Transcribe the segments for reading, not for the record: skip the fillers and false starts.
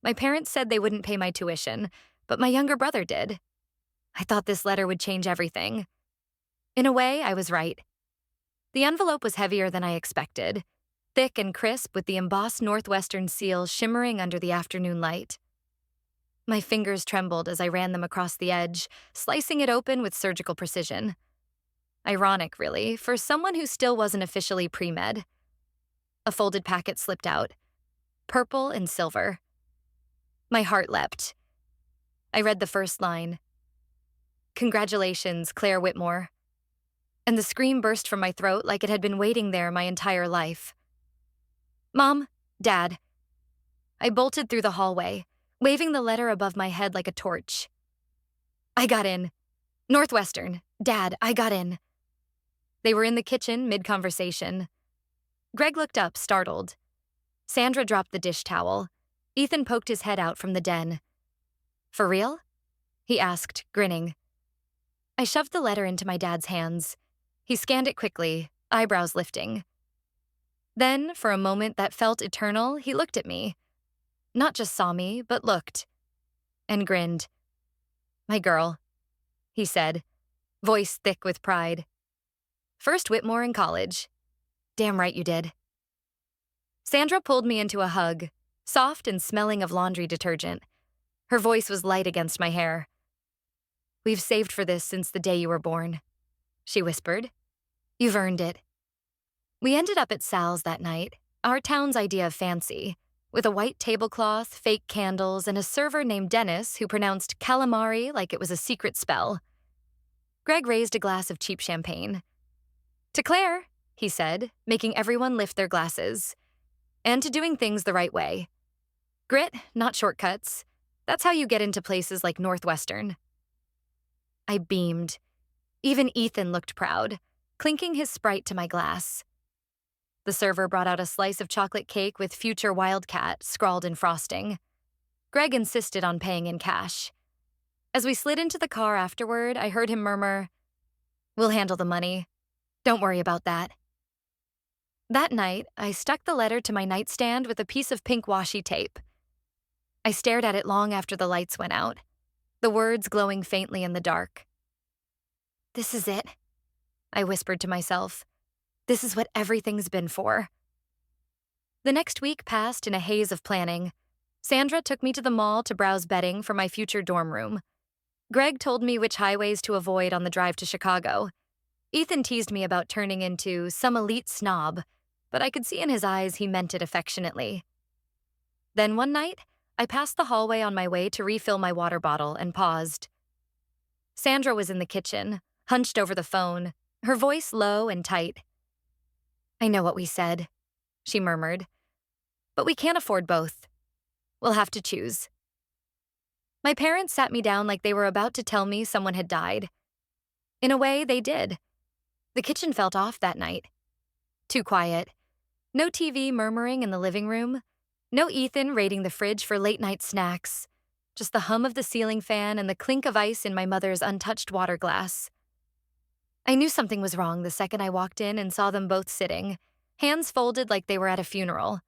My parents said they wouldn't pay my tuition, but my younger brother did. I thought this letter would change everything. In a way, I was right. The envelope was heavier than I expected, thick and crisp with the embossed Northwestern seal shimmering under the afternoon light. My fingers trembled as I ran them across the edge, slicing it open with surgical precision. Ironic, really, for someone who still wasn't officially pre-med. A folded packet slipped out, purple and silver. My heart leapt. I read the first line. "Congratulations, Claire Whitmore." And the scream burst from my throat like it had been waiting there my entire life. "Mom, Dad." I bolted through the hallway, waving the letter above my head like a torch. "I got in. Northwestern. Dad, I got in." They were in the kitchen, mid-conversation. Greg looked up, startled. Sandra dropped the dish towel. Ethan poked his head out from the den. "For real?" he asked, grinning. I shoved the letter into my dad's hands. He scanned it quickly, eyebrows lifting. Then, for a moment that felt eternal, he looked at me. Not just saw me, but looked. And grinned. "My girl," he said, voice thick with pride. "First Whitmore in college. Damn right you did." Sandra pulled me into a hug, soft and smelling of laundry detergent. Her voice was light against my hair. "We've saved for this since the day you were born," she whispered. "You've earned it." We ended up at Sal's that night, our town's idea of fancy, with a white tablecloth, fake candles, and a server named Dennis who pronounced calamari like it was a secret spell. Greg raised a glass of cheap champagne. "To Claire," he said, making everyone lift their glasses. "And to doing things the right way. Grit, not shortcuts. That's how you get into places like Northwestern." I beamed. Even Ethan looked proud, clinking his Sprite to my glass. The server brought out a slice of chocolate cake with Future Wildcat scrawled in frosting. Greg insisted on paying in cash. As we slid into the car afterward, I heard him murmur, "We'll handle the money. Don't worry about that." That night, I stuck the letter to my nightstand with a piece of pink washi tape. I stared at it long after the lights went out, the words glowing faintly in the dark. "This is it," I whispered to myself. "This is what everything's been for." The next week passed in a haze of planning. Sandra took me to the mall to browse bedding for my future dorm room. Greg told me which highways to avoid on the drive to Chicago. Ethan teased me about turning into some elite snob, but I could see in his eyes he meant it affectionately. Then one night, I passed the hallway on my way to refill my water bottle and paused. Sandra was in the kitchen, hunched over the phone, her voice low and tight. "I know what we said," she murmured, "but we can't afford both. We'll have to choose." My parents sat me down like they were about to tell me someone had died. In a way, they did. The kitchen felt off that night. Too quiet. No TV murmuring in the living room. No Ethan raiding the fridge for late-night snacks. Just the hum of the ceiling fan and the clink of ice in my mother's untouched water glass. I knew something was wrong the second I walked in and saw them both sitting, hands folded like they were at a funeral.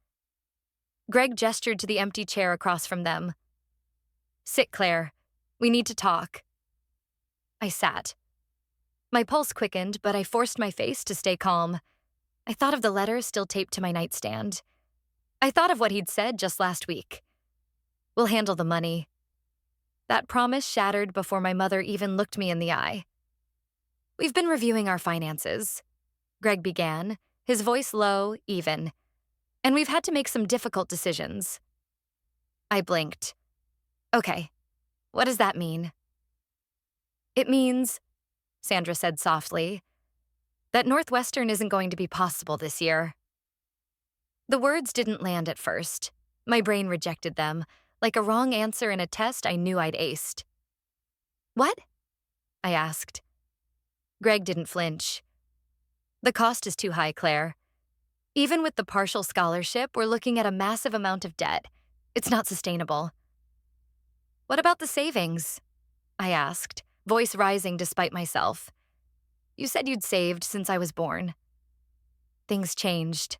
Greg gestured to the empty chair across from them. "Sit, Claire. We need to talk." I sat. My pulse quickened, but I forced my face to stay calm. I thought of the letter still taped to my nightstand. I thought of what he'd said just last week. "We'll handle the money." That promise shattered before my mother even looked me in the eye. "We've been reviewing our finances," Greg began, his voice low, even. "And we've had to make some difficult decisions." I blinked. "Okay, what does that mean?" "It means," Sandra said softly, "that Northwestern isn't going to be possible this year." The words didn't land at first. My brain rejected them, like a wrong answer in a test I knew I'd aced. "What?" I asked. Greg didn't flinch. "The cost is too high, Claire. Even with the partial scholarship, we're looking at a massive amount of debt. It's not sustainable." "What about the savings?" I asked, voice rising despite myself. "You said you'd saved since I was born." "Things changed,"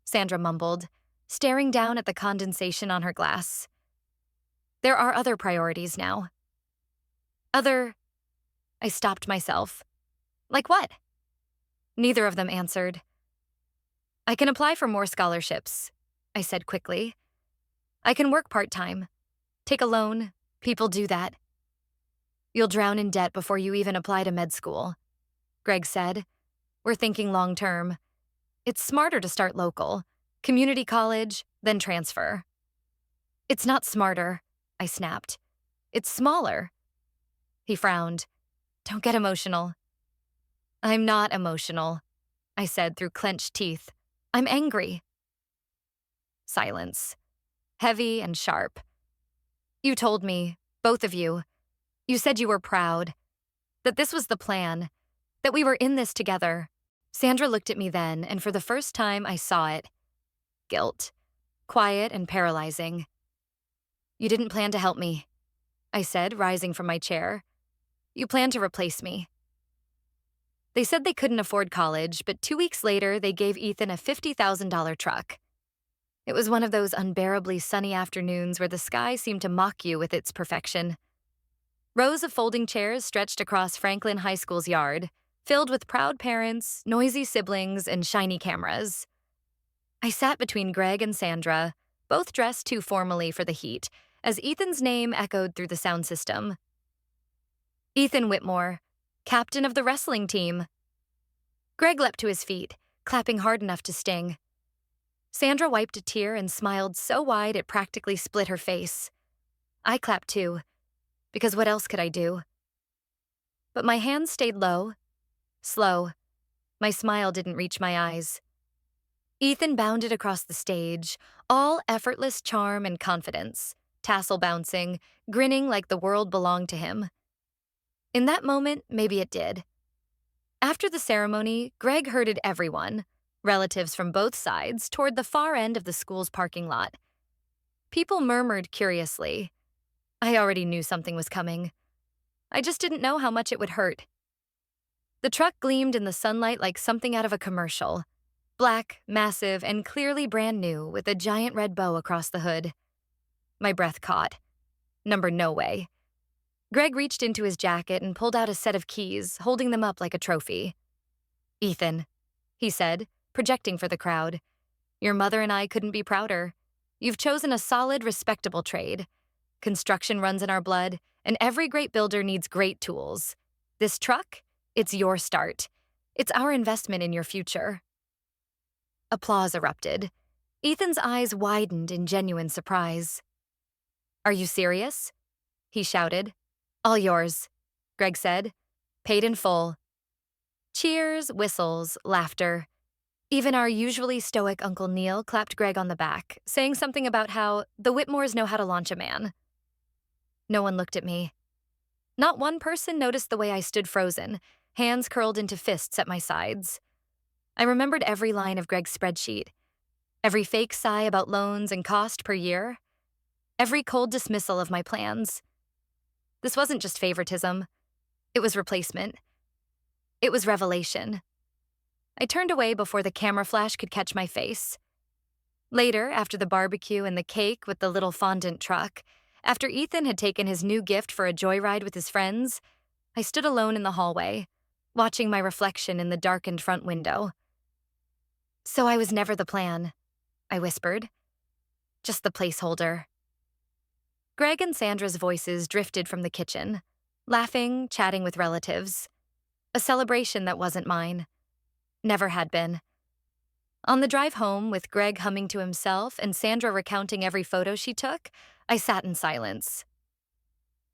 Sandra mumbled, staring down at the condensation on her glass. There are other priorities now. I stopped myself. Like what? Neither of them answered. I can apply for more scholarships, I said quickly. I can work part-time. Take a loan. People do that. You'll drown in debt before you even apply to med school, Greg said. We're thinking long-term. It's smarter to start local, community college, then transfer. It's not smarter, I snapped. It's smaller. He frowned. Don't get emotional. I'm not emotional, I said through clenched teeth. I'm angry. Silence. Heavy and sharp. You told me, both of you. You said you were proud. That this was the plan. That we were in this together. Sandra looked at me then, and for the first time I saw it. Guilt. Quiet and paralyzing. You didn't plan to help me, I said, rising from my chair. You planned to replace me. They said they couldn't afford college, but 2 weeks later, they gave Ethan a $50,000 truck. It was one of those unbearably sunny afternoons where the sky seemed to mock you with its perfection. Rows of folding chairs stretched across Franklin High School's yard, filled with proud parents, noisy siblings, and shiny cameras. I sat between Greg and Sandra, both dressed too formally for the heat, as Ethan's name echoed through the sound system. Ethan Whitmore, captain of the wrestling team. Greg leapt to his feet, clapping hard enough to sting. Sandra wiped a tear and smiled so wide it practically split her face. I clapped too, because what else could I do? But my hands stayed low, slow. My smile didn't reach my eyes. Ethan bounded across the stage, all effortless charm and confidence, tassel bouncing, grinning like the world belonged to him. In that moment, maybe it did. After the ceremony, Greg herded everyone, relatives from both sides, toward the far end of the school's parking lot. People murmured curiously. I already knew something was coming. I just didn't know how much it would hurt. The truck gleamed in the sunlight like something out of a commercial. Black, massive, and clearly brand new, with a giant red bow across the hood. My breath caught. Number no way. Greg reached into his jacket and pulled out a set of keys, holding them up like a trophy. Ethan, he said, projecting for the crowd. Your mother and I couldn't be prouder. You've chosen a solid, respectable trade. Construction runs in our blood, and every great builder needs great tools. This truck, it's your start. It's our investment in your future. Applause erupted. Ethan's eyes widened in genuine surprise. Are you serious? He shouted. All yours, Greg said. Paid in full. Cheers, whistles, laughter. Even our usually stoic Uncle Neil clapped Greg on the back, saying something about how the Whitmores know how to launch a man. No one looked at me. Not one person noticed the way I stood frozen, hands curled into fists at my sides. I remembered every line of Greg's spreadsheet, every fake sigh about loans and cost per year, every cold dismissal of my plans. This wasn't just favoritism. It was replacement. It was revelation. I turned away before the camera flash could catch my face. Later, after the barbecue and the cake with the little fondant truck, after Ethan had taken his new gift for a joyride with his friends, I stood alone in the hallway, watching my reflection in the darkened front window. So I was never the plan, I whispered. Just the placeholder. Greg and Sandra's voices drifted from the kitchen, laughing, chatting with relatives. A celebration that wasn't mine. Never had been. On the drive home, with Greg humming to himself and Sandra recounting every photo she took, I sat in silence.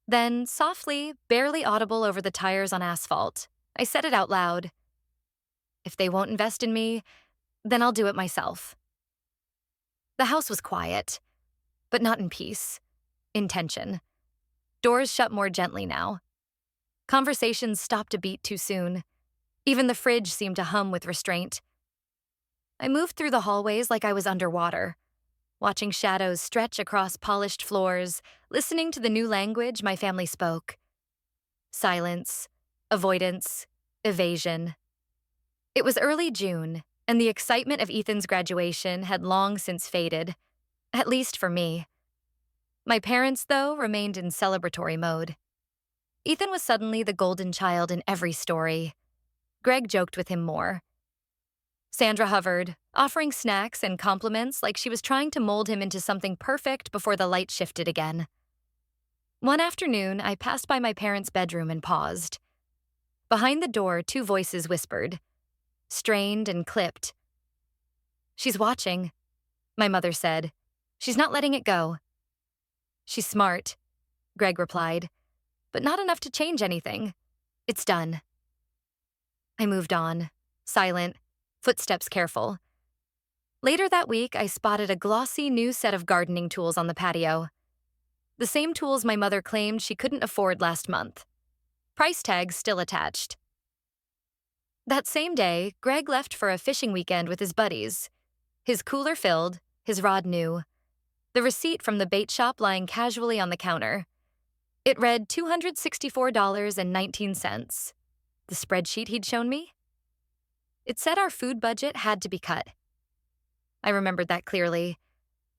Then, softly, barely audible over the tires on asphalt, I said it out loud. If they won't invest in me, then I'll do it myself. The house was quiet, but not in peace. In tension. Doors shut more gently now. Conversations stopped a beat too soon. Even the fridge seemed to hum with restraint. I moved through the hallways like I was underwater, watching shadows stretch across polished floors, listening to the new language my family spoke. Silence, avoidance, evasion. It was early June, and the excitement of Ethan's graduation had long since faded, at least for me. My parents, though, remained in celebratory mode. Ethan was suddenly the golden child in every story. Greg joked with him more. Sandra hovered, offering snacks and compliments like she was trying to mold him into something perfect before the light shifted again. One afternoon, I passed by my parents' bedroom and paused. Behind the door, two voices whispered, strained and clipped. "She's watching," my mother said. "She's not letting it go." "She's smart," Greg replied, "but not enough to change anything. It's done." I moved on, silent, footsteps careful. Later that week, I spotted a glossy new set of gardening tools on the patio. The same tools my mother claimed she couldn't afford last month. Price tags still attached. That same day, Greg left for a fishing weekend with his buddies. His cooler filled, his rod new. The receipt from the bait shop lying casually on the counter. It read $264.19. The spreadsheet he'd shown me? It said our food budget had to be cut. I remembered that clearly.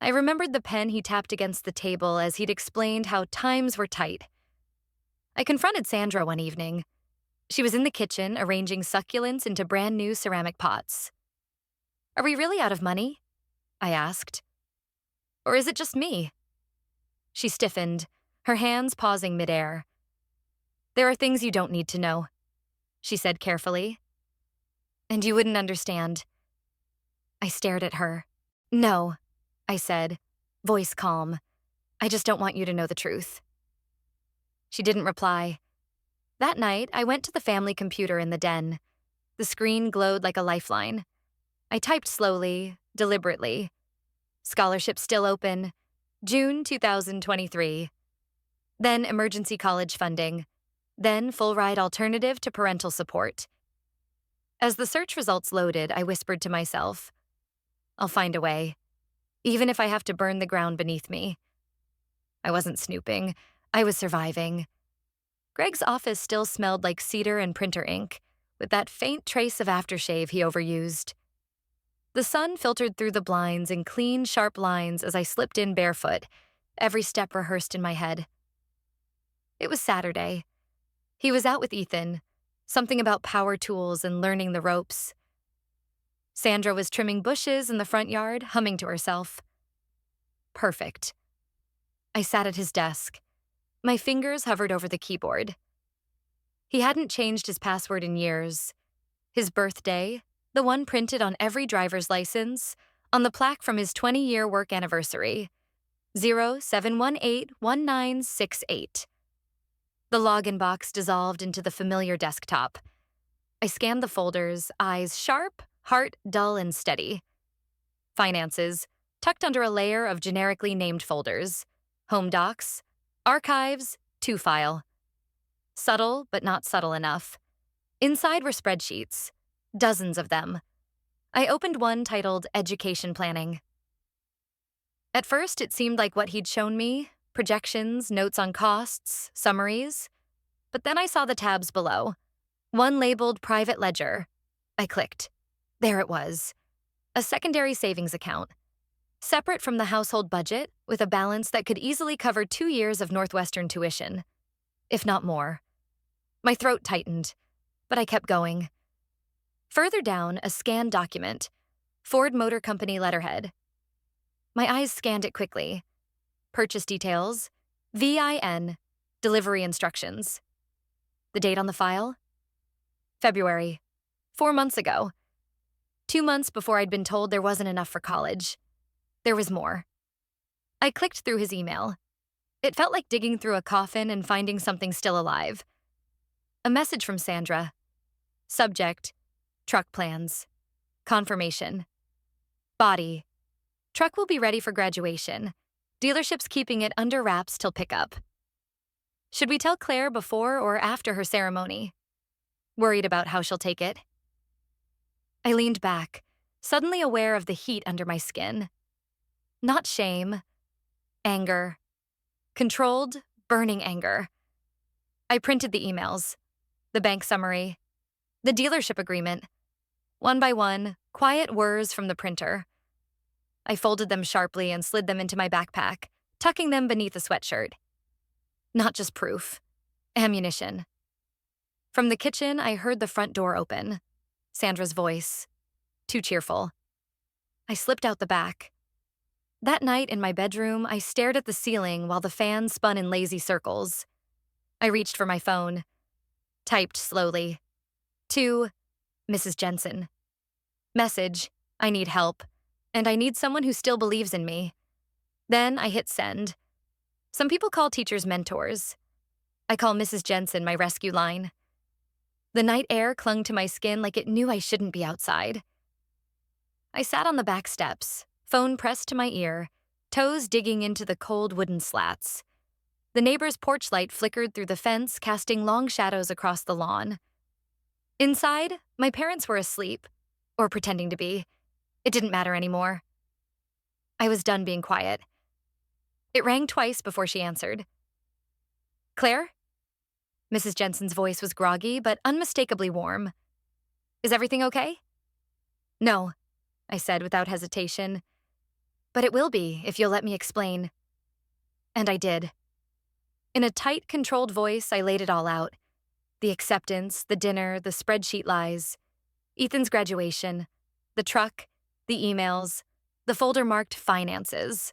I remembered the pen he tapped against the table as he'd explained how times were tight. I confronted Sandra one evening. She was in the kitchen arranging succulents into brand new ceramic pots. "Are we really out of money?" I asked. "Or is it just me?" She stiffened, her hands pausing midair. "There are things you don't need to know," she said carefully. "And you wouldn't understand." I stared at her. "No," I said, voice calm. "I just don't want you to know the truth." She didn't reply. That night, I went to the family computer in the den. The screen glowed like a lifeline. I typed slowly, deliberately. Scholarship still open. June 2023. Then emergency college funding. Then full-ride alternative to parental support. As the search results loaded, I whispered to myself, "I'll find a way, even if I have to burn the ground beneath me." I wasn't snooping. I was surviving. Greg's office still smelled like cedar and printer ink, with that faint trace of aftershave he overused. The sun filtered through the blinds in clean, sharp lines as I slipped in barefoot, every step rehearsed in my head. It was Saturday. He was out with Ethan, something about power tools and learning the ropes. Sandra was trimming bushes in the front yard, humming to herself. Perfect. I sat at his desk. My fingers hovered over the keyboard. He hadn't changed his password in years. His birthday, the one printed on every driver's license, on the plaque from his 20-year work anniversary, 07181968. The login box dissolved into the familiar desktop. I scanned the folders, eyes sharp, heart dull and steady. Finances, tucked under a layer of generically named folders. Home docs, archives, to-file. Subtle, but not subtle enough. Inside were spreadsheets, dozens of them. I opened one titled Education Planning. At first, it seemed like what he'd shown me, projections, notes on costs, summaries. But then I saw the tabs below. One labeled Private Ledger. I clicked. There it was. A secondary savings account. Separate from the household budget, with a balance that could easily cover 2 years of Northwestern tuition, if not more. My throat tightened, but I kept going. Further down, a scanned document, Ford Motor Company letterhead. My eyes scanned it quickly. Purchase details, VIN, delivery instructions. The date on the file? February, 4 months ago. 2 months before I'd been told there wasn't enough for college. There was more. I clicked through his email. It felt like digging through a coffin and finding something still alive. A message from Sandra. Subject, truck plans. Confirmation. Body. Truck will be ready for graduation. Dealership's keeping it under wraps till pickup. Should we tell Claire before or after her ceremony? Worried about how she'll take it. I leaned back, suddenly aware of the heat under my skin. Not shame. Anger. Controlled, burning anger. I printed the emails, the bank summary, the dealership agreement. One by one, quiet whirs from the printer. I folded them sharply and slid them into my backpack, tucking them beneath a sweatshirt. Not just proof, ammunition. From the kitchen, I heard the front door open. Sandra's voice. Too cheerful. I slipped out the back. That night in my bedroom, I stared at the ceiling while the fan spun in lazy circles. I reached for my phone. Typed slowly. To Mrs. Jensen. Message, I need help, and I need someone who still believes in me. Then I hit send. Some people call teachers mentors. I call Mrs. Jensen my rescue line. The night air clung to my skin like it knew I shouldn't be outside. I sat on the back steps, phone pressed to my ear, toes digging into the cold wooden slats. The neighbor's porch light flickered through the fence, casting long shadows across the lawn. Inside, my parents were asleep, or pretending to be. It didn't matter anymore. I was done being quiet. It rang twice before she answered. Claire? Mrs. Jensen's voice was groggy, but unmistakably warm. Is everything okay? No, I said without hesitation. But it will be if you'll let me explain. And I did. In a tight, controlled voice, I laid it all out. The acceptance, the dinner, the spreadsheet lies, Ethan's graduation, the truck, the emails, the folder marked finances.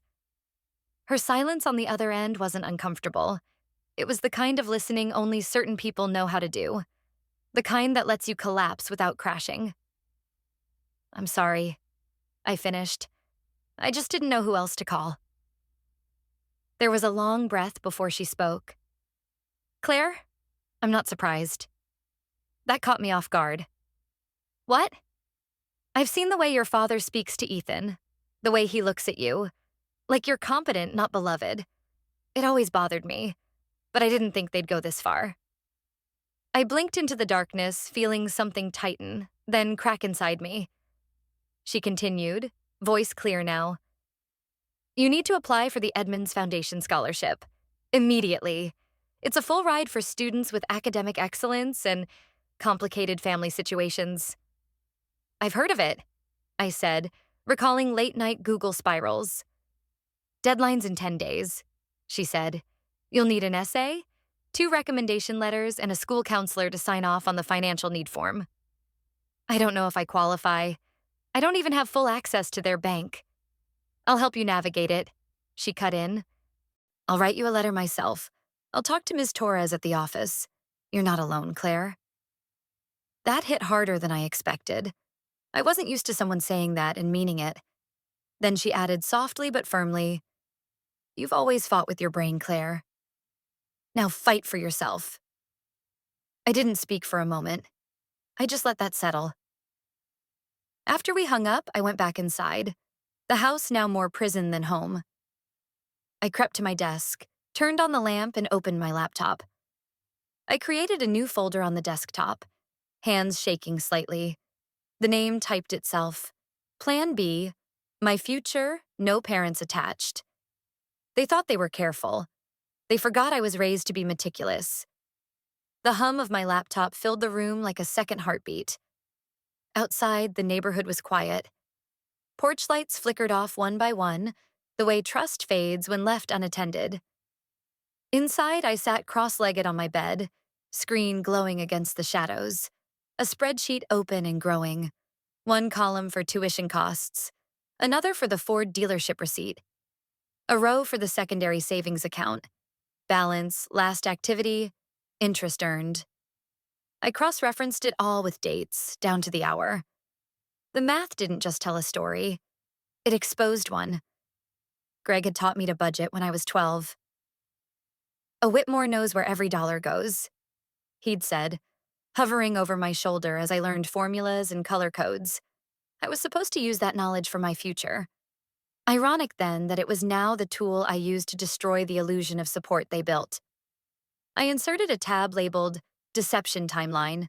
Her silence on the other end wasn't uncomfortable. It was the kind of listening only certain people know how to do. The kind that lets you collapse without crashing. I'm sorry, I finished. I just didn't know who else to call. There was a long breath before she spoke. Claire? I'm not surprised. That caught me off guard. What? I've seen the way your father speaks to Ethan, the way he looks at you, like you're competent, not beloved. It always bothered me, but I didn't think they'd go this far. I blinked into the darkness, feeling something tighten, then crack inside me. She continued, voice clear now. You need to apply for the Edmonds Foundation Scholarship. Immediately. It's a full ride for students with academic excellence and complicated family situations. I've heard of it, I said, recalling late-night Google spirals. Deadline's in 10 days, she said. You'll need an essay, 2 recommendation letters, and a school counselor to sign off on the financial need form. I don't know if I qualify. I don't even have full access to their bank. I'll help you navigate it, she cut in. I'll write you a letter myself. I'll talk to Ms. Torres at the office. You're not alone, Claire. That hit harder than I expected. I wasn't used to someone saying that and meaning it. Then she added softly but firmly, You've always fought with your brain, Claire. Now fight for yourself. I didn't speak for a moment. I just let that settle. After we hung up, I went back inside, the house now more prison than home. I crept to my desk, turned on the lamp, and opened my laptop. I created a new folder on the desktop, hands shaking slightly. The name typed itself. Plan B, my future, no parents attached. They thought they were careful. They forgot I was raised to be meticulous. The hum of my laptop filled the room like a second heartbeat. Outside, the neighborhood was quiet. Porch lights flickered off one by one, the way trust fades when left unattended. Inside, I sat cross-legged on my bed, screen glowing against the shadows, a spreadsheet open and growing, one column for tuition costs, another for the Ford dealership receipt, a row for the secondary savings account, balance, last activity, interest earned. I cross-referenced it all with dates, down to the hour. The math didn't just tell a story. It exposed one. Greg had taught me to budget when I was 12. A Whitmore knows where every dollar goes, he'd said, hovering over my shoulder as I learned formulas and color codes. I was supposed to use that knowledge for my future. Ironic, then, that it was now the tool I used to destroy the illusion of support they built. I inserted a tab labeled Deception Timeline.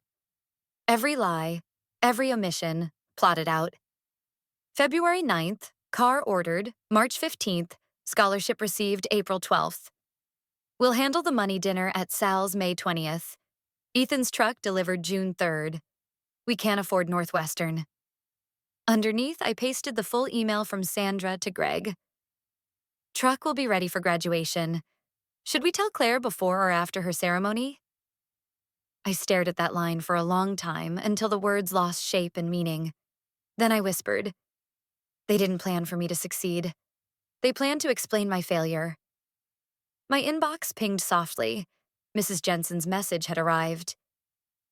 Every lie, every omission, plotted out. February 9th, car ordered, March 15th, scholarship received April 12th. We'll handle the money dinner at Sal's May 20th. Ethan's truck delivered June 3rd. We can't afford Northwestern. Underneath, I pasted the full email from Sandra to Greg. Truck will be ready for graduation. Should we tell Claire before or after her ceremony? I stared at that line for a long time until the words lost shape and meaning. Then I whispered, they didn't plan for me to succeed. They planned to explain my failure. My inbox pinged softly. Mrs. Jensen's message had arrived.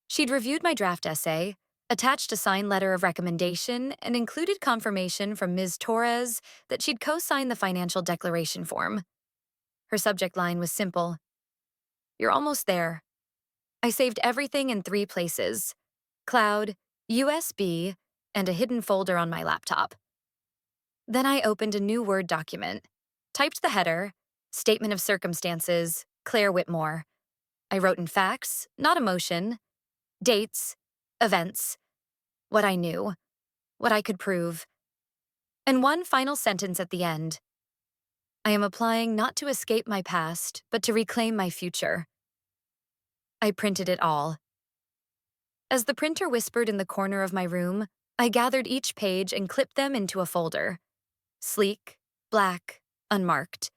She'd reviewed my draft essay, attached a signed letter of recommendation, and included confirmation from Ms. Torres that she'd co-signed the financial declaration form. Her subject line was simple. You're almost there. I saved everything in 3 places: cloud, USB, and a hidden folder on my laptop. Then I opened a new Word document, typed the header, Statement of Circumstances, Claire Whitmore. I wrote in facts, not emotion, dates, events, what I knew, what I could prove. And one final sentence at the end. I am applying not to escape my past, but to reclaim my future. I printed it all. As the printer whispered in the corner of my room, I gathered each page and clipped them into a folder. Sleek, black, unmarked.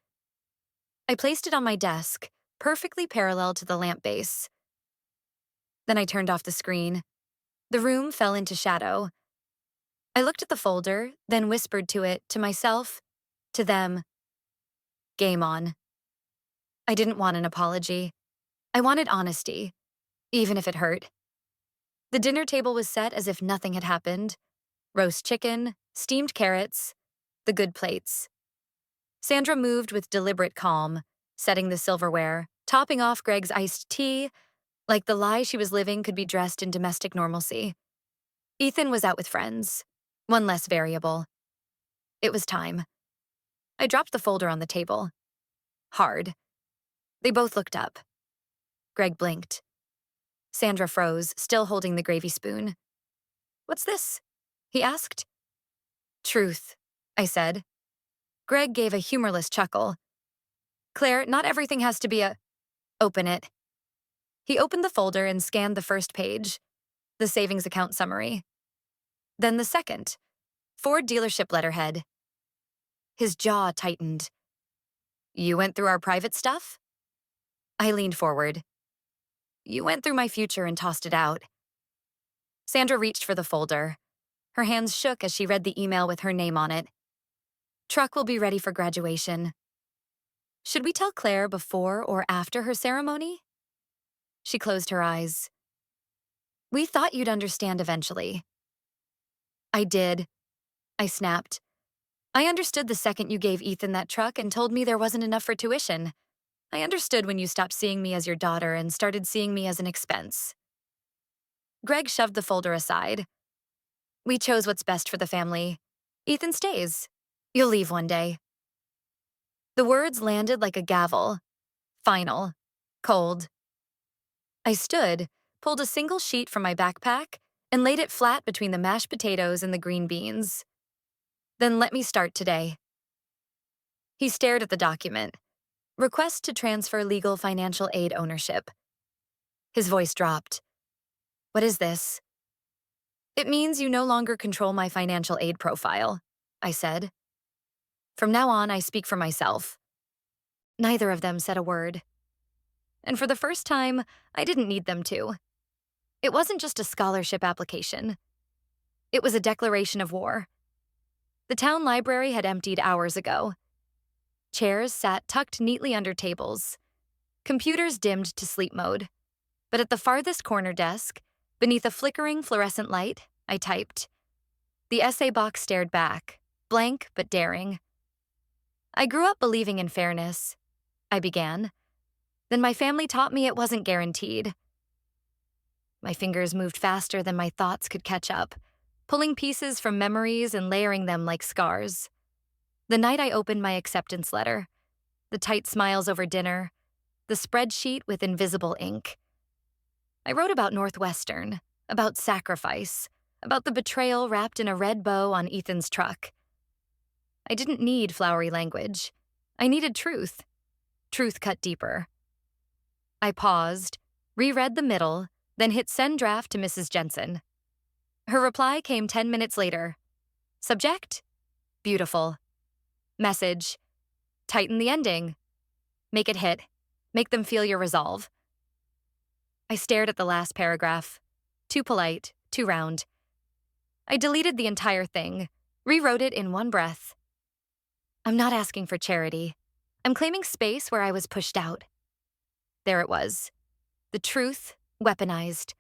I placed it on my desk, perfectly parallel to the lamp base. Then I turned off the screen. The room fell into shadow. I looked at the folder, then whispered to it, to myself, to them. Game on. I didn't want an apology. I wanted honesty, even if it hurt. The dinner table was set as if nothing had happened. Roast chicken, steamed carrots, the good plates. Sandra moved with deliberate calm, setting the silverware, topping off Greg's iced tea, like the lie she was living could be dressed in domestic normalcy. Ethan was out with friends, one less variable. It was time. I dropped the folder on the table. Hard. They both looked up. Greg blinked. Sandra froze, still holding the gravy spoon. What's this? He asked. Truth, I said. Greg gave a humorless chuckle. Claire, not everything has to be a... Open it. He opened the folder and scanned the first page, the savings account summary. Then the second, Ford dealership letterhead. His jaw tightened. You went through our private stuff? I leaned forward. You went through my future and tossed it out. Sandra reached for the folder. Her hands shook as she read the email with her name on it. Truck will be ready for graduation. Should we tell Claire before or after her ceremony? She closed her eyes. We thought you'd understand eventually. I did. I snapped. I understood the second you gave Ethan that truck and told me there wasn't enough for tuition. I understood when you stopped seeing me as your daughter and started seeing me as an expense. Greg shoved the folder aside. We chose what's best for the family. Ethan stays. You'll leave one day. The words landed like a gavel. Final. Cold. I stood, pulled a single sheet from my backpack, and laid it flat between the mashed potatoes and the green beans. Then let me start today. He stared at the document. Request to transfer legal financial aid ownership. His voice dropped. What is this? It means you no longer control my financial aid profile, I said. From now on, I speak for myself. Neither of them said a word. And for the first time, I didn't need them to. It wasn't just a scholarship application. It was a declaration of war. The town library had emptied hours ago. Chairs sat tucked neatly under tables. Computers dimmed to sleep mode. But at the farthest corner desk, beneath a flickering fluorescent light, I typed. The essay box stared back, blank but daring. I grew up believing in fairness, I began. Then my family taught me it wasn't guaranteed. My fingers moved faster than my thoughts could catch up, pulling pieces from memories and layering them like scars. The night I opened my acceptance letter, the tight smiles over dinner, the spreadsheet with invisible ink. I wrote about Northwestern, about sacrifice, about the betrayal wrapped in a red bow on Ethan's truck. I didn't need flowery language. I needed truth. Truth cut deeper. I paused, reread the middle, then hit send draft to Mrs. Jensen. Her reply came 10 minutes later. Subject? Beautiful. Message. Tighten the ending. Make it hit. Make them feel your resolve. I stared at the last paragraph. Too polite, too round. I deleted the entire thing, rewrote it in one breath. I'm not asking for charity. I'm claiming space where I was pushed out. There it was. The truth, weaponized.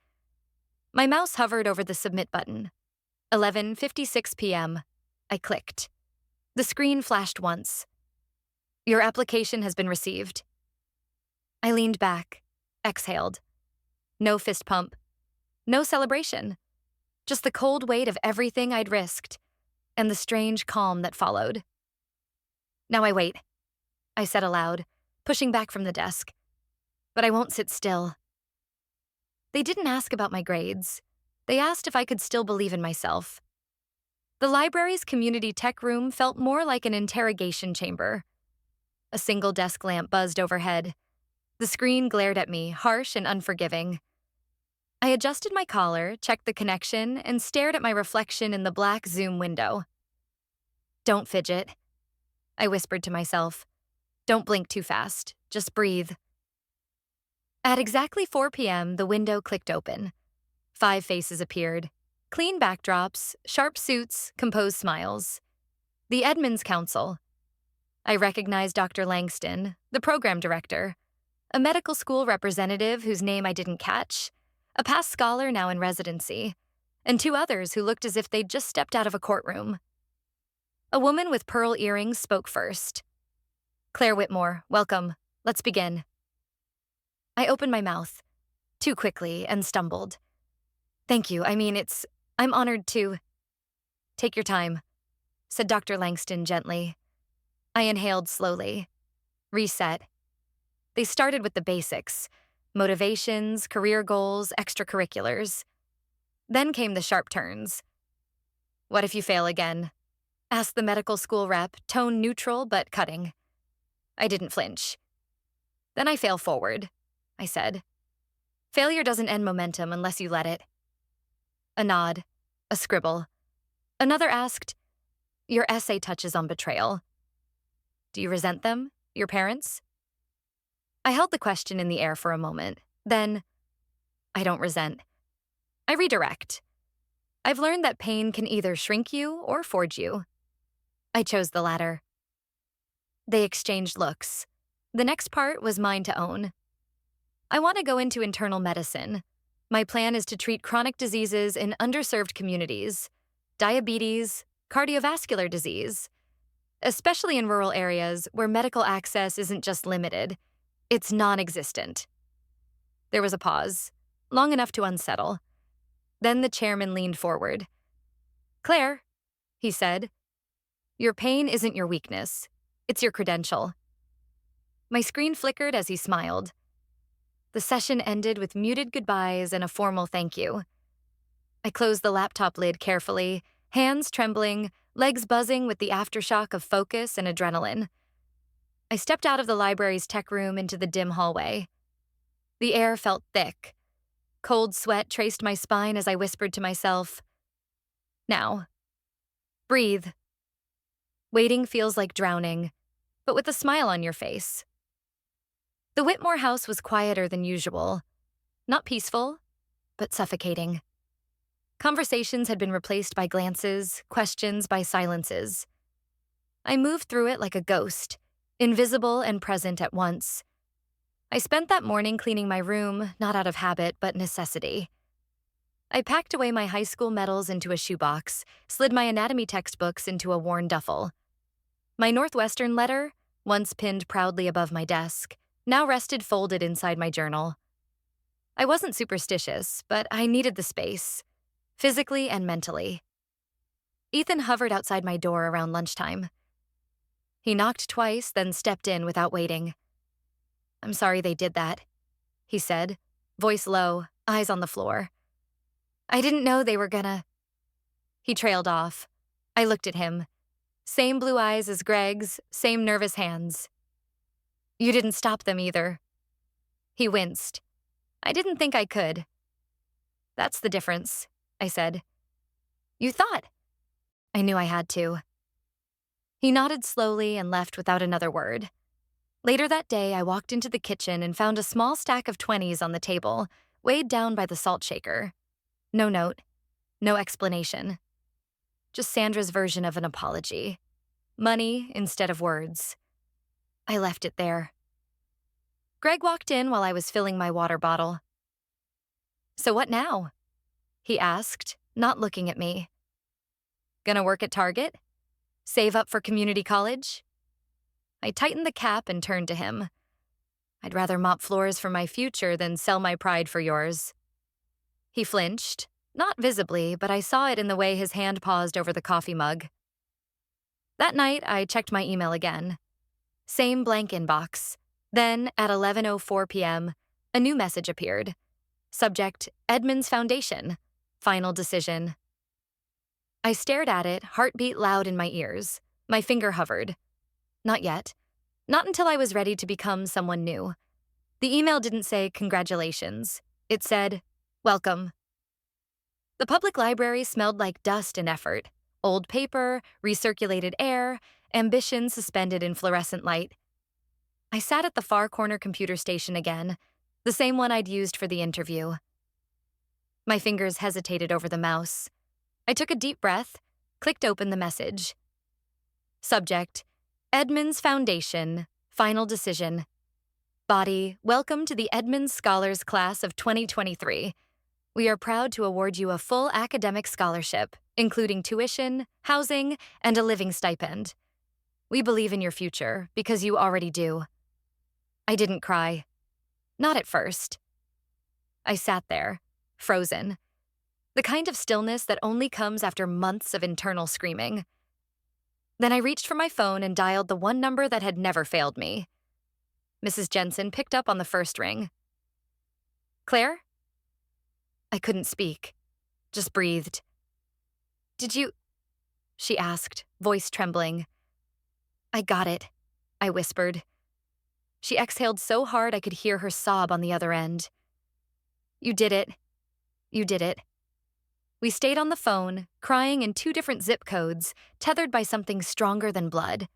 My mouse hovered over the submit button. 11:56 p.m. I clicked. The screen flashed once. Your application has been received. I leaned back, exhaled. No fist pump. No celebration. Just the cold weight of everything I'd risked, and the strange calm that followed. Now I wait, I said aloud, pushing back from the desk. But I won't sit still. They didn't ask about my grades. They asked if I could still believe in myself. The library's community tech room felt more like an interrogation chamber. A single desk lamp buzzed overhead. The screen glared at me, harsh and unforgiving. I adjusted my collar, checked the connection, and stared at my reflection in the black Zoom window. Don't fidget, I whispered to myself. Don't blink too fast. Just breathe. At exactly 4 p.m., the window clicked open. 5 faces appeared. Clean backdrops, sharp suits, composed smiles. The Edmonds Council. I recognized Dr. Langston, the program director, a medical school representative whose name I didn't catch, a past scholar now in residency, and 2 others who looked as if they'd just stepped out of a courtroom. A woman with pearl earrings spoke first. Claire Whitmore, welcome. Let's begin. I opened my mouth, too quickly, and stumbled. Thank you. I'm honored to. Take your time, said Dr. Langston gently. I inhaled slowly. Reset. They started with the basics: motivations, career goals, extracurriculars. Then came the sharp turns. What if you fail again? Asked the medical school rep, tone neutral but cutting. I didn't flinch. Then I fail forward, I said. Failure doesn't end momentum unless you let it. A nod, a scribble. Another asked, your essay touches on betrayal. Do you resent them, your parents? I held the question in the air for a moment. Then, I don't resent. I redirect. I've learned that pain can either shrink you or forge you. I chose the latter. They exchanged looks. The next part was mine to own. I want to go into internal medicine. My plan is to treat chronic diseases in underserved communities, diabetes, cardiovascular disease, especially in rural areas where medical access isn't just limited, it's non-existent. There was a pause, long enough to unsettle. Then the chairman leaned forward. Claire, he said, your pain isn't your weakness. It's your credential. My screen flickered as he smiled. The session ended with muted goodbyes and a formal thank you. I closed the laptop lid carefully, hands trembling, legs buzzing with the aftershock of focus and adrenaline. I stepped out of the library's tech room into the dim hallway. The air felt thick. Cold sweat traced my spine as I whispered to myself, now, breathe. Waiting feels like drowning, but with a smile on your face. The Whitmore house was quieter than usual. Not peaceful, but suffocating. Conversations had been replaced by glances, questions by silences. I moved through it like a ghost, invisible and present at once. I spent that morning cleaning my room, not out of habit, but necessity. I packed away my high school medals into a shoebox, slid my anatomy textbooks into a worn duffel. My Northwestern letter, once pinned proudly above my desk, now rested folded inside my journal. I wasn't superstitious, but I needed the space, physically and mentally. Ethan hovered outside my door around lunchtime. He knocked twice, then stepped in without waiting. I'm sorry they did that, he said, voice low, eyes on the floor. I didn't know they were gonna. He trailed off. I looked at him. Same blue eyes as Greg's, same nervous hands. You didn't stop them either. He winced. I didn't think I could. That's the difference, I said. You thought. I knew I had to. He nodded slowly and left without another word. Later that day, I walked into the kitchen and found a small stack of 20s on the table, weighed down by the salt shaker. No note, no explanation. Just Sandra's version of an apology. Money instead of words. I left it there. Greg walked in while I was filling my water bottle. "So what now?" he asked, not looking at me. "Gonna work at Target? Save up for community college?" I tightened the cap and turned to him. "I'd rather mop floors for my future than sell my pride for yours." He flinched, not visibly, but I saw it in the way his hand paused over the coffee mug. That night, I checked my email again. Same blank inbox. Then, at 11:04 p.m., a new message appeared. Subject, Edmonds Foundation. Final decision. I stared at it, heartbeat loud in my ears. My finger hovered. Not yet. Not until I was ready to become someone new. The email didn't say congratulations. It said, welcome. The public library smelled like dust and effort. Old paper, recirculated air, ambition suspended in fluorescent light. I sat at the far corner computer station again, the same one I'd used for the interview. My fingers hesitated over the mouse. I took a deep breath, clicked open the message. Subject, Edmonds Foundation, final decision. Body, welcome to the Edmonds Scholars Class of 2023. We are proud to award you a full academic scholarship, including tuition, housing, and a living stipend. We believe in your future, because you already do. I didn't cry. Not at first. I sat there, frozen. The kind of stillness that only comes after months of internal screaming. Then I reached for my phone and dialed the one number that had never failed me. Mrs. Jensen picked up on the first ring. "Claire?" I couldn't speak, just breathed. "Did you?" she asked, voice trembling. "I got it," I whispered. She exhaled so hard I could hear her sob on the other end. "You did it. You did it." We stayed on the phone, crying in 2 different zip codes, tethered by something stronger than blood.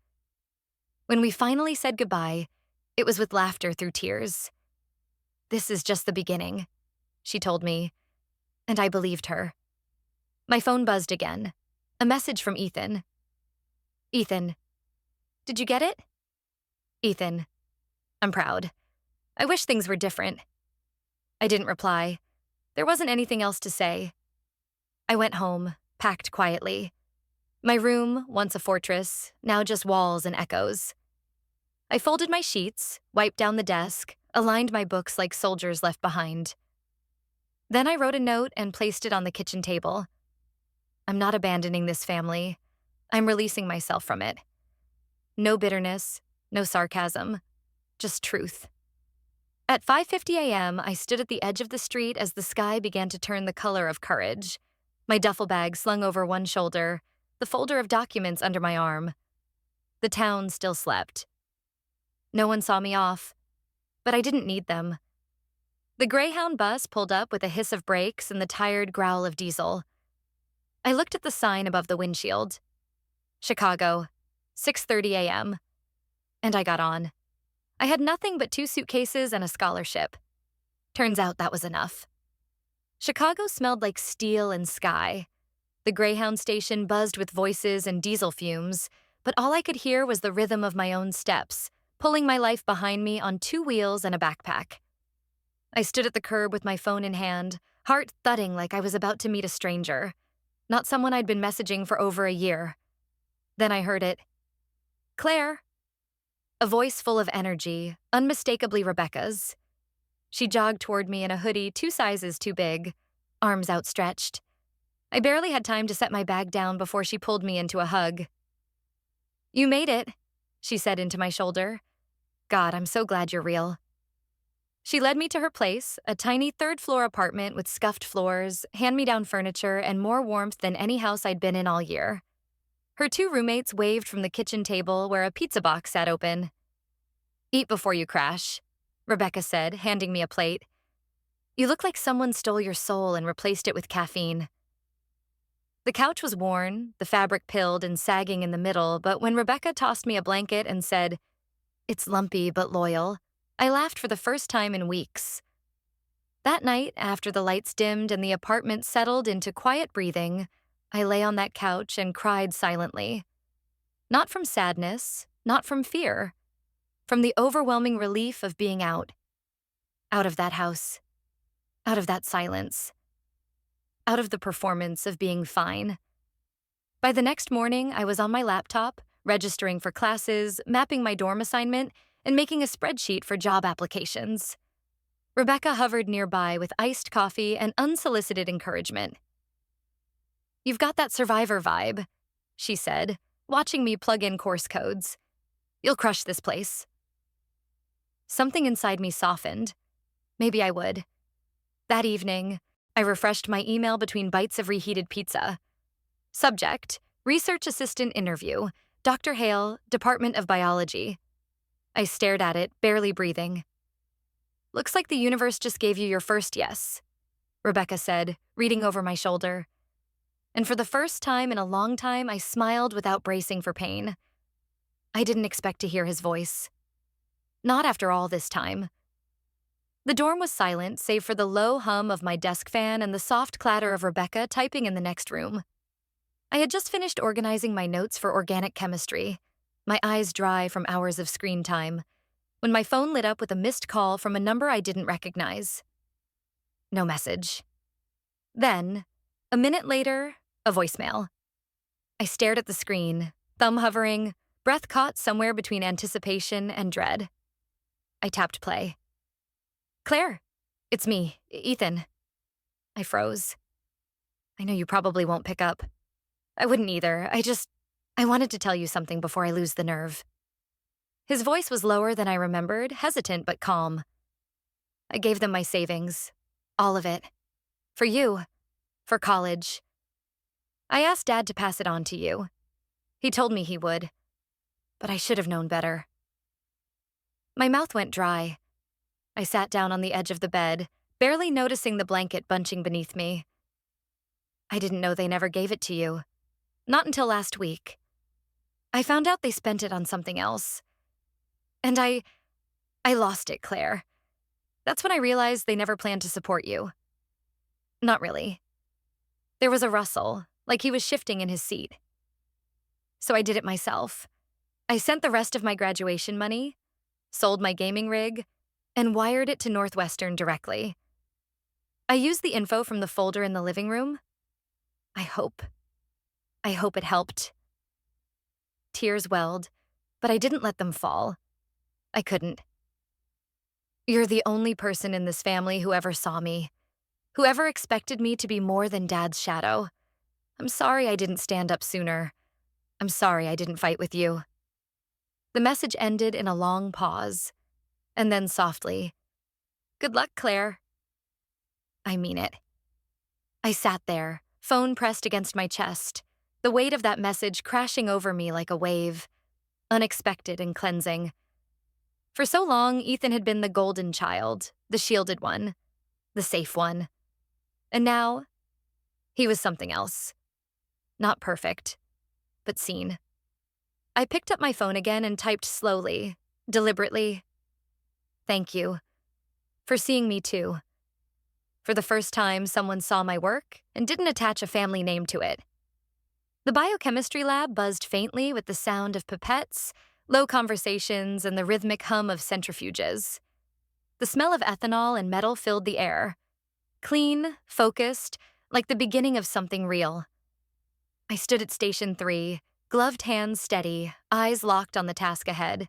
When we finally said goodbye, it was with laughter through tears. "This is just the beginning," she told me, and I believed her. My phone buzzed again. A message from Ethan. "Ethan, did you get it?" "Ethan, I'm proud. I wish things were different." I didn't reply. There wasn't anything else to say. I went home, packed quietly. My room, once a fortress, now just walls and echoes. I folded my sheets, wiped down the desk, aligned my books like soldiers left behind. Then I wrote a note and placed it on the kitchen table. I'm not abandoning this family. I'm releasing myself from it. No bitterness, no sarcasm, just truth. At 5:50 a.m., I stood at the edge of the street as the sky began to turn the color of courage. My duffel bag slung over one shoulder, the folder of documents under my arm. The town still slept. No one saw me off, but I didn't need them. The Greyhound bus pulled up with a hiss of brakes and the tired growl of diesel. I looked at the sign above the windshield. Chicago, 6:30 a.m. And I got on. I had nothing but 2 suitcases and a scholarship. Turns out that was enough. Chicago smelled like steel and sky. The Greyhound station buzzed with voices and diesel fumes, but all I could hear was the rhythm of my own steps, pulling my life behind me on 2 wheels and a backpack. I stood at the curb with my phone in hand, heart thudding like I was about to meet a stranger, not someone I'd been messaging for over a year. Then I heard it. "Claire." A voice full of energy, unmistakably Rebecca's. She jogged toward me in a hoodie 2 sizes too big, arms outstretched. I barely had time to set my bag down before she pulled me into a hug. "You made it," she said into my shoulder. "God, I'm so glad you're real." She led me to her place, a tiny 3rd-floor apartment with scuffed floors, hand-me-down furniture, and more warmth than any house I'd been in all year. Her 2 roommates waved from the kitchen table where a pizza box sat open. "Eat before you crash," Rebecca said, handing me a plate. "You look like someone stole your soul and replaced it with caffeine." The couch was worn, the fabric pilled and sagging in the middle, but when Rebecca tossed me a blanket and said, "It's lumpy but loyal," I laughed for the first time in weeks. That night, after the lights dimmed and the apartment settled into quiet breathing, I lay on that couch and cried silently. Not from sadness, not from fear, from the overwhelming relief of being out. Out of that house. Out of that silence. Out of the performance of being fine. By the next morning, I was on my laptop, registering for classes, mapping my dorm assignment, and making a spreadsheet for job applications. Rebecca hovered nearby with iced coffee and unsolicited encouragement. "You've got that survivor vibe," she said, watching me plug in course codes. "You'll crush this place." Something inside me softened. Maybe I would. That evening, I refreshed my email between bites of reheated pizza. Subject, Research Assistant Interview, Dr. Hale, Department of Biology. I stared at it, barely breathing. "Looks like the universe just gave you your first yes," Rebecca said, reading over my shoulder. And for the first time in a long time, I smiled without bracing for pain. I didn't expect to hear his voice. Not after all this time. The dorm was silent, save for the low hum of my desk fan and the soft clatter of Rebecca typing in the next room. I had just finished organizing my notes for organic chemistry, my eyes dry from hours of screen time, when my phone lit up with a missed call from a number I didn't recognize. No message. Then, a minute later, a voicemail. I stared at the screen, thumb hovering, breath caught somewhere between anticipation and dread. I tapped play. "Claire, it's me, Ethan." I froze. "I know you probably won't pick up. I wouldn't either. I wanted to tell you something before I lose the nerve." His voice was lower than I remembered, hesitant but calm. "I gave them my savings. All of it. For you. For college. I asked Dad to pass it on to you. He told me he would. But I should have known better." My mouth went dry. I sat down on the edge of the bed, barely noticing the blanket bunching beneath me. "I didn't know they never gave it to you. Not until last week. I found out they spent it on something else. And I lost it, Claire. That's when I realized they never planned to support you." Not really. There was a rustle, like he was shifting in his seat. So I did it myself. I sent the rest of my graduation money, sold my gaming rig, and wired it to Northwestern directly. I used the info from the folder in the living room. I hope it helped. Tears welled, but I didn't let them fall. I couldn't. "You're the only person in this family who ever saw me, who ever expected me to be more than Dad's shadow. I'm sorry I didn't stand up sooner. I'm sorry I didn't fight with you." The message ended in a long pause, and then softly, "Good luck, Claire." I mean it. I sat there, phone pressed against my chest, the weight of that message crashing over me like a wave, unexpected and cleansing. For so long, Ethan had been the golden child, the shielded one, the safe one. And now, he was something else. Not perfect, but seen. I picked up my phone again and typed slowly, deliberately, "Thank you. For seeing me too." For the first time, someone saw my work and didn't attach a family name to it. The biochemistry lab buzzed faintly with the sound of pipettes, low conversations, and the rhythmic hum of centrifuges. The smell of ethanol and metal filled the air. Clean, focused, like the beginning of something real. I stood at Station 3, gloved hands steady, eyes locked on the task ahead.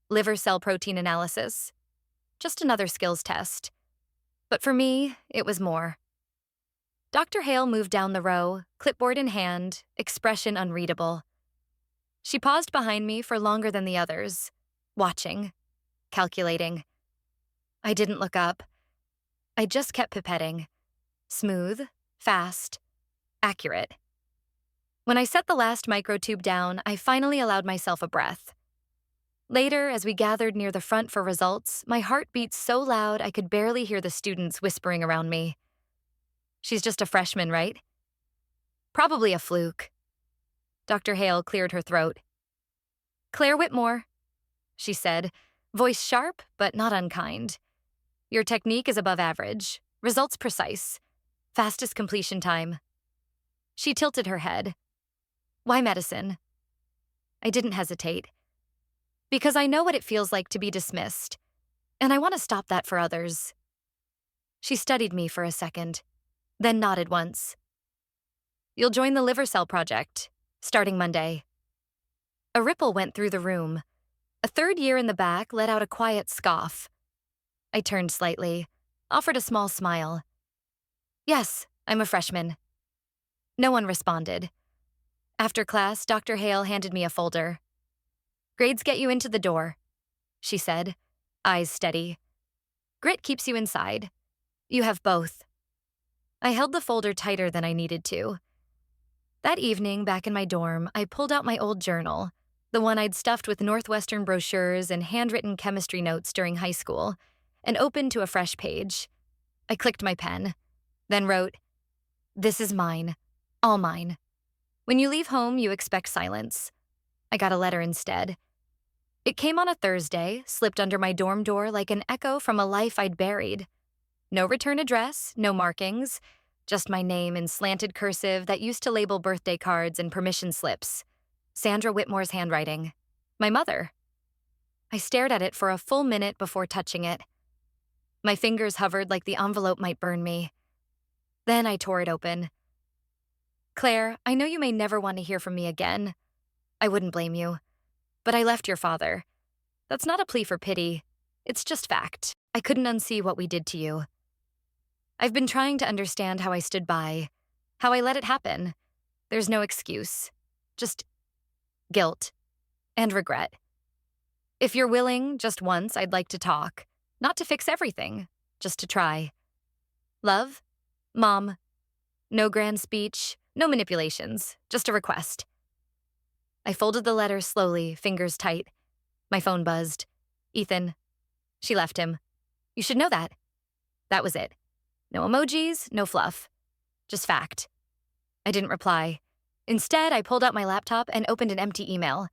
Liver cell protein analysis. Just another skills test. But for me, it was more. Dr. Hale moved down the row, clipboard in hand, expression unreadable. She paused behind me for longer than the others, watching, calculating. I didn't look up. I just kept pipetting. Smooth, fast, accurate. When I set the last microtube down, I finally allowed myself a breath. Later, as we gathered near the front for results, my heart beat so loud I could barely hear the students whispering around me. "She's just a freshman, right?" Probably a fluke. Dr. Hale cleared her throat. Claire Whitmore, she said, voice sharp but not unkind. Your technique is above average. Results precise. Fastest completion time. She tilted her head. Why medicine? I didn't hesitate. Because I know what it feels like to be dismissed, and I want to stop that for others. She studied me for a second, then nodded once. You'll join the liver cell project, starting Monday. A ripple went through the room. A third year in the back let out a quiet scoff. I turned slightly, offered a small smile. Yes, I'm a freshman. No one responded. After class, Dr. Hale handed me a folder. Grades get you into the door, she said, eyes steady. Grit keeps you inside. You have both. I held the folder tighter than I needed to. That evening, back in my dorm, I pulled out my old journal, the one I'd stuffed with Northwestern brochures and handwritten chemistry notes during high school, and opened to a fresh page. I clicked my pen, then wrote, This is mine, all mine. When you leave home, you expect silence. I got a letter instead. It came on a Thursday, slipped under my dorm door like an echo from a life I'd buried. No return address, no markings, just my name in slanted cursive that used to label birthday cards and permission slips. Sandra Whitmore's handwriting. My mother. I stared at it for a full minute before touching it. My fingers hovered like the envelope might burn me. Then I tore it open. Claire, I know you may never want to hear from me again. I wouldn't blame you. But I left your father. That's not a plea for pity. It's just fact. I couldn't unsee what we did to you. I've been trying to understand how I stood by, how I let it happen. There's no excuse. Just guilt and regret. If you're willing, just once, I'd like to talk. Not to fix everything, just to try. Love, Mom. No grand speech, no manipulations, just a request. I folded the letter slowly, fingers tight. My phone buzzed. Ethan. She left him. You should know that. That was it. No emojis, no fluff. Just fact. I didn't reply. Instead, I pulled out my laptop and opened an empty email.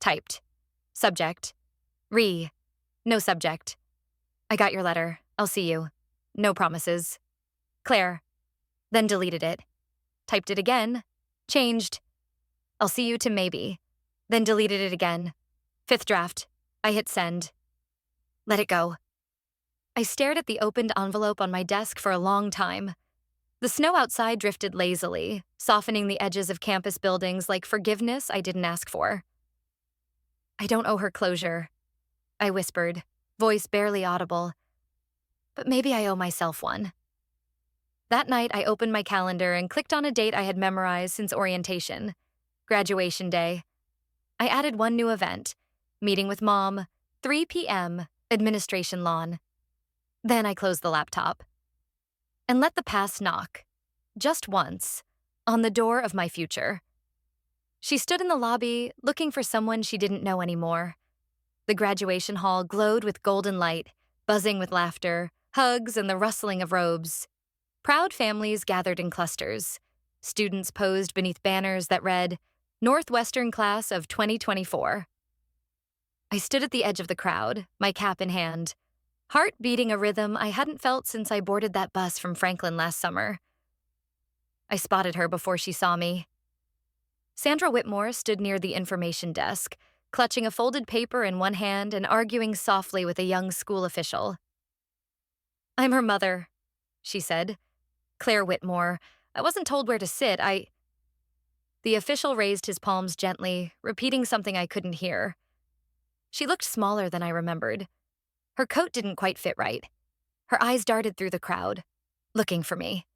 Typed. Subject. No subject. I got your letter. I'll see you. No promises. Claire. Then deleted it. Typed it again. Changed. I'll see you to maybe. Then deleted it again. 5th draft. I hit send. Let it go. I stared at the opened envelope on my desk for a long time. The snow outside drifted lazily, softening the edges of campus buildings like forgiveness I didn't ask for. I don't owe her closure, I whispered, voice barely audible. But maybe I owe myself one. That night, I opened my calendar and clicked on a date I had memorized since orientation, graduation day. I added one new event, meeting with Mom, 3 p.m., administration lawn. Then I closed the laptop and let the past knock, just once, on the door of my future. She stood in the lobby, looking for someone she didn't know anymore. The graduation hall glowed with golden light, buzzing with laughter, hugs, and the rustling of robes. Proud families gathered in clusters. Students posed beneath banners that read, Northwestern Class of 2024. I stood at the edge of the crowd, my cap in hand, heart beating a rhythm I hadn't felt since I boarded that bus from Franklin last summer. I spotted her before she saw me. Sandra Whitmore stood near the information desk, clutching a folded paper in one hand and arguing softly with a young school official. I'm her mother, she said. Claire Whitmore. I wasn't told where to sit. The official raised his palms gently, repeating something I couldn't hear. She looked smaller than I remembered. Her coat didn't quite fit right. Her eyes darted through the crowd, looking for me.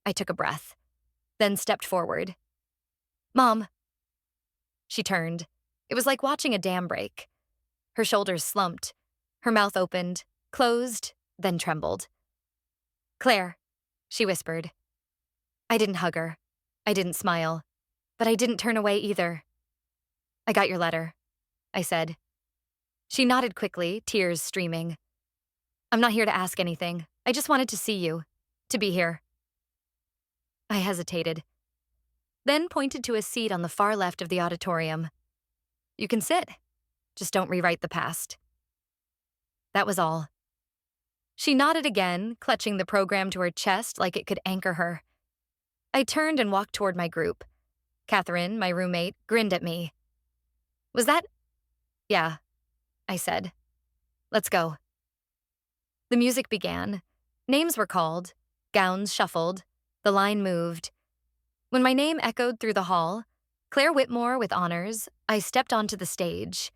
I took a breath, then stepped forward. Mom. She turned. It was like watching a dam break. Her shoulders slumped. Her mouth opened, closed, then trembled. Claire, she whispered. I didn't hug her. I didn't smile. But I didn't turn away either. I got your letter, I said. She nodded quickly, tears streaming. I'm not here to ask anything. I just wanted to see you, to be here. I hesitated. then pointed to a seat on the far left of the auditorium. "You can sit. Just don't rewrite the past." That was all. She nodded again, clutching the program to her chest like it could anchor her. I turned and walked toward my group. Catherine, my roommate, grinned at me. "Was that—" "Yeah," I said. "Let's go." The music began. Names were called. Gowns shuffled. The line moved. When my name echoed through the hall, Claire Whitmore with honors, I stepped onto the stage.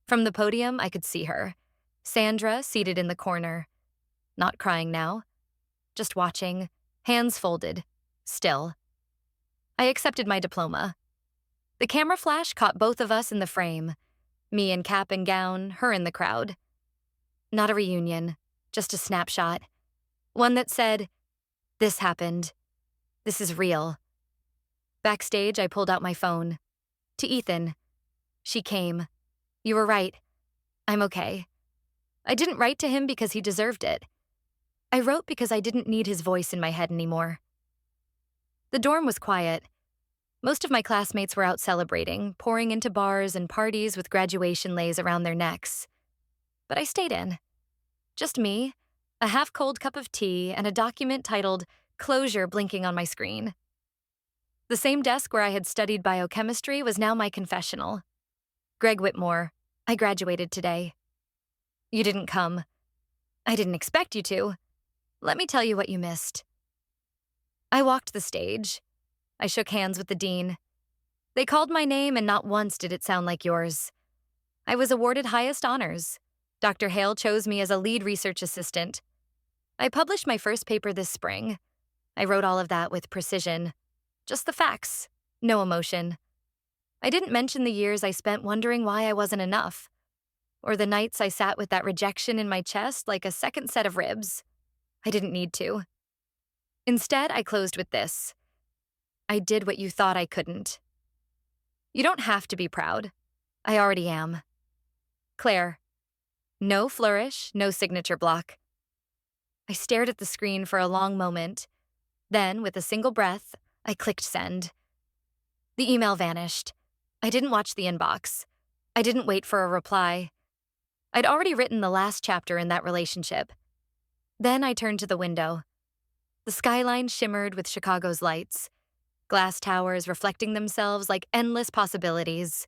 From the podium, I could see her. Sandra seated in the corner. Not crying now. Just watching, hands folded, still. I accepted my diploma. The camera flash caught both of us in the frame. Me in cap and gown, her in the crowd. Not a reunion, just a snapshot. One that said, "This happened. This is real." Backstage, I pulled out my phone. To Ethan. "She came. You were right. I'm okay." I didn't write to him because he deserved it. I wrote because I didn't need his voice in my head anymore. The dorm was quiet. Most of my classmates were out celebrating, pouring into bars and parties with graduation leis around their necks. But I stayed in. Just me, a half-cold cup of tea, and a document titled "Closure" blinking on my screen. The same desk where I had studied biochemistry was now my confessional. "Greg Whitmore, I graduated today." "You didn't come." "I didn't expect you to. Let me tell you what you missed." I walked the stage. I shook hands with the dean. "They called my name, and not once did it sound like yours. I was awarded highest honors. Dr. Hale chose me as a lead research assistant. I published my first paper this spring. I wrote all of that with precision. Just the facts, no emotion. I didn't mention the years I spent wondering why I wasn't enough, or the nights I sat with that rejection in my chest like a second set of ribs. I didn't need to. Instead, I closed with this. I did what you thought I couldn't. You don't have to be proud. I already am. Claire. No flourish, no signature block. I stared at the screen for a long moment. Then, with a single breath, I clicked send. The email vanished. I didn't watch the inbox. I didn't wait for a reply. I'd already written the last chapter in that relationship. Then I turned to the window. The skyline shimmered with Chicago's lights, glass towers reflecting themselves like endless possibilities.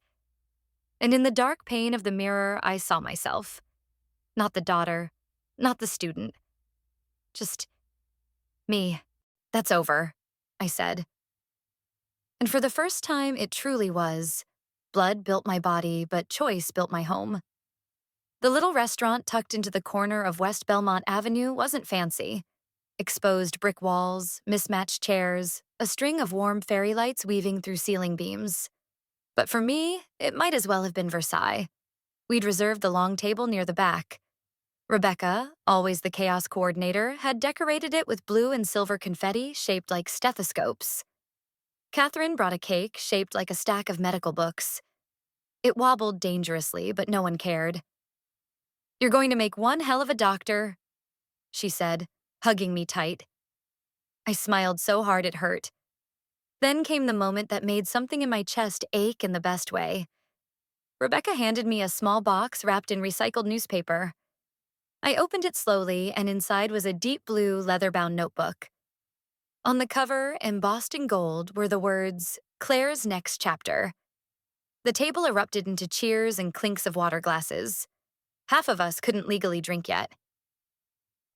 And in the dark pane of the mirror, I saw myself. Not the daughter, not the student. Just me. "That's over," I said. And for the first time, it truly was. Blood built my body, but choice built my home. The little restaurant tucked into the corner of West Belmont Avenue wasn't fancy. Exposed brick walls, mismatched chairs, a string of warm fairy lights weaving through ceiling beams. But for me, it might as well have been Versailles. We'd reserved the long table near the back. Rebecca, always the chaos coordinator, had decorated it with blue and silver confetti shaped like stethoscopes. Catherine brought a cake shaped like a stack of medical books. It wobbled dangerously, but no one cared. "You're going to make one hell of a doctor," she said, hugging me tight. I smiled so hard it hurt. Then came the moment that made something in my chest ache in the best way. Rebecca handed me a small box wrapped in recycled newspaper. I opened it slowly, and inside was a deep blue leather-bound notebook. On the cover, embossed in gold, were the words, "Claire's Next Chapter." The table erupted into cheers and clinks of water glasses. Half of us couldn't legally drink yet.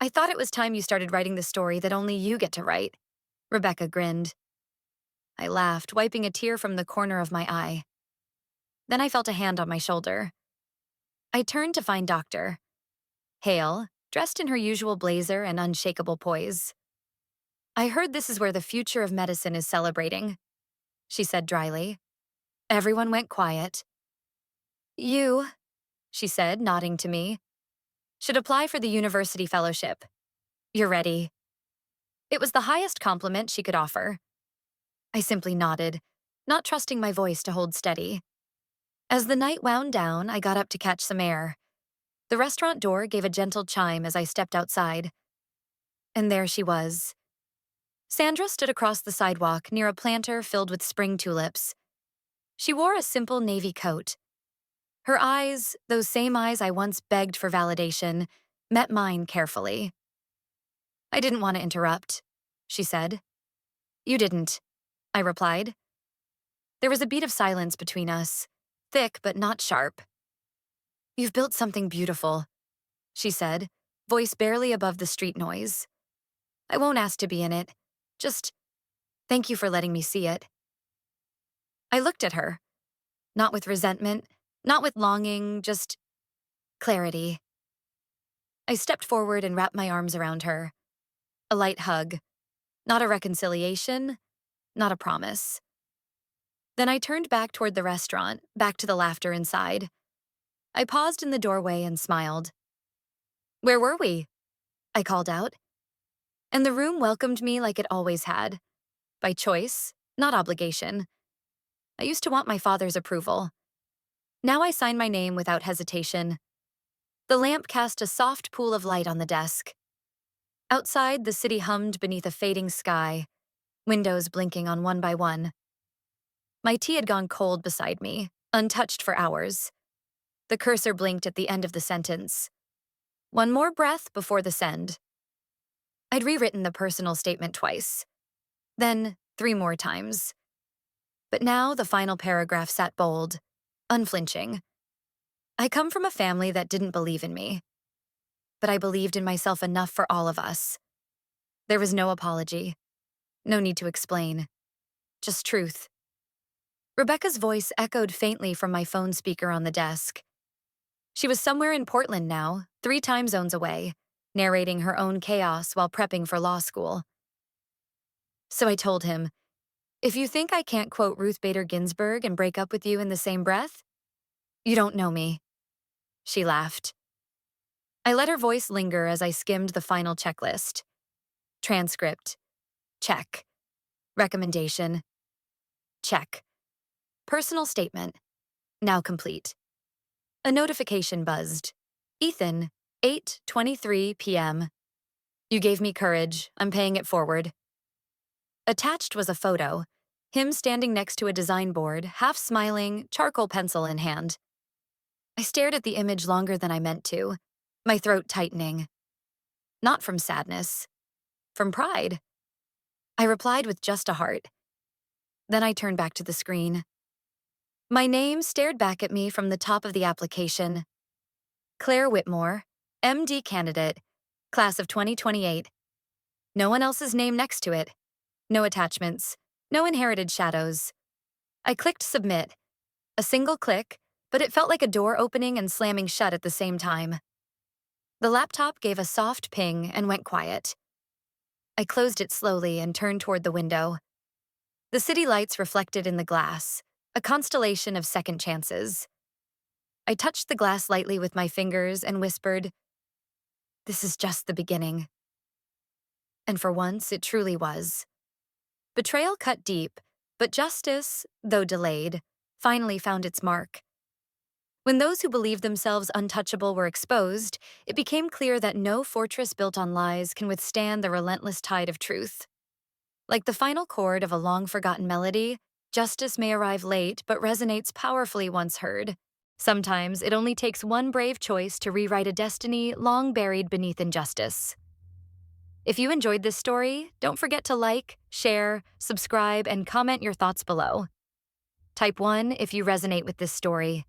"I thought it was time you started writing the story that only you get to write," Rebecca grinned. I laughed, wiping a tear from the corner of my eye. Then I felt a hand on my shoulder. I turned to find Dr. Hale, dressed in her usual blazer and unshakable poise. "I heard this is where the future of medicine is celebrating," she said dryly. Everyone went quiet. "You," she said, nodding to me, "should apply for the university fellowship. You're ready." It was the highest compliment she could offer. I simply nodded, not trusting my voice to hold steady. As the night wound down, I got up to catch some air. The restaurant door gave a gentle chime as I stepped outside. And there she was. Sandra stood across the sidewalk near a planter filled with spring tulips. She wore a simple navy coat. Her eyes, those same eyes I once begged for validation, met mine carefully. "I didn't want to interrupt," she said. "You didn't," I replied. There was a beat of silence between us, thick but not sharp. "You've built something beautiful," she said, voice barely above the street noise. "I won't ask to be in it. Just thank you for letting me see it." I looked at her, not with resentment, not with longing, just clarity. I stepped forward and wrapped my arms around her. A light hug, not a reconciliation, not a promise. Then I turned back toward the restaurant, back to the laughter inside. I paused in the doorway and smiled. "Where were we?" I called out. And the room welcomed me like it always had. By choice, not obligation. I used to want my father's approval. Now I signed my name without hesitation. The lamp cast a soft pool of light on the desk. Outside, the city hummed beneath a fading sky, windows blinking on one by one. My tea had gone cold beside me, untouched for hours. The cursor blinked at the end of the sentence. One more breath before the send. I'd rewritten the personal statement twice, then 3 more times. But now the final paragraph sat bold, unflinching. I come from a family that didn't believe in me, but I believed in myself enough for all of us. There was no apology, no need to explain, just truth. Rebecca's voice echoed faintly from my phone speaker on the desk. She was somewhere in Portland now, 3 time zones away, narrating her own chaos while prepping for law school. So I told him, "If you think I can't quote Ruth Bader Ginsburg and break up with you in the same breath, you don't know me." She laughed. I let her voice linger as I skimmed the final checklist. Transcript. Check. Recommendation. Check. Personal statement. Now complete. A notification buzzed. "Ethan, 8:23 p.m. You gave me courage. I'm paying it forward." Attached was a photo, him standing next to a design board, half smiling, charcoal pencil in hand. I stared at the image longer than I meant to, my throat tightening. Not from sadness, from pride. I replied with just a heart. Then I turned back to the screen. My name stared back at me from the top of the application. Claire Whitmore, MD candidate, class of 2028. No one else's name next to it. No attachments. No inherited shadows. I clicked submit. A single click, but it felt like a door opening and slamming shut at the same time. The laptop gave a soft ping and went quiet. I closed it slowly and turned toward the window. The city lights reflected in the glass, a constellation of second chances. I touched the glass lightly with my fingers and whispered, "This is just the beginning." And for once, it truly was. Betrayal cut deep, but justice, though delayed, finally found its mark. When those who believed themselves untouchable were exposed, it became clear that no fortress built on lies can withstand the relentless tide of truth. Like the final chord of a long-forgotten melody, justice may arrive late but resonates powerfully once heard. Sometimes it only takes one brave choice to rewrite a destiny long buried beneath injustice. If you enjoyed this story, don't forget to like, share, subscribe, and comment your thoughts below. Type 1 if you resonate with this story.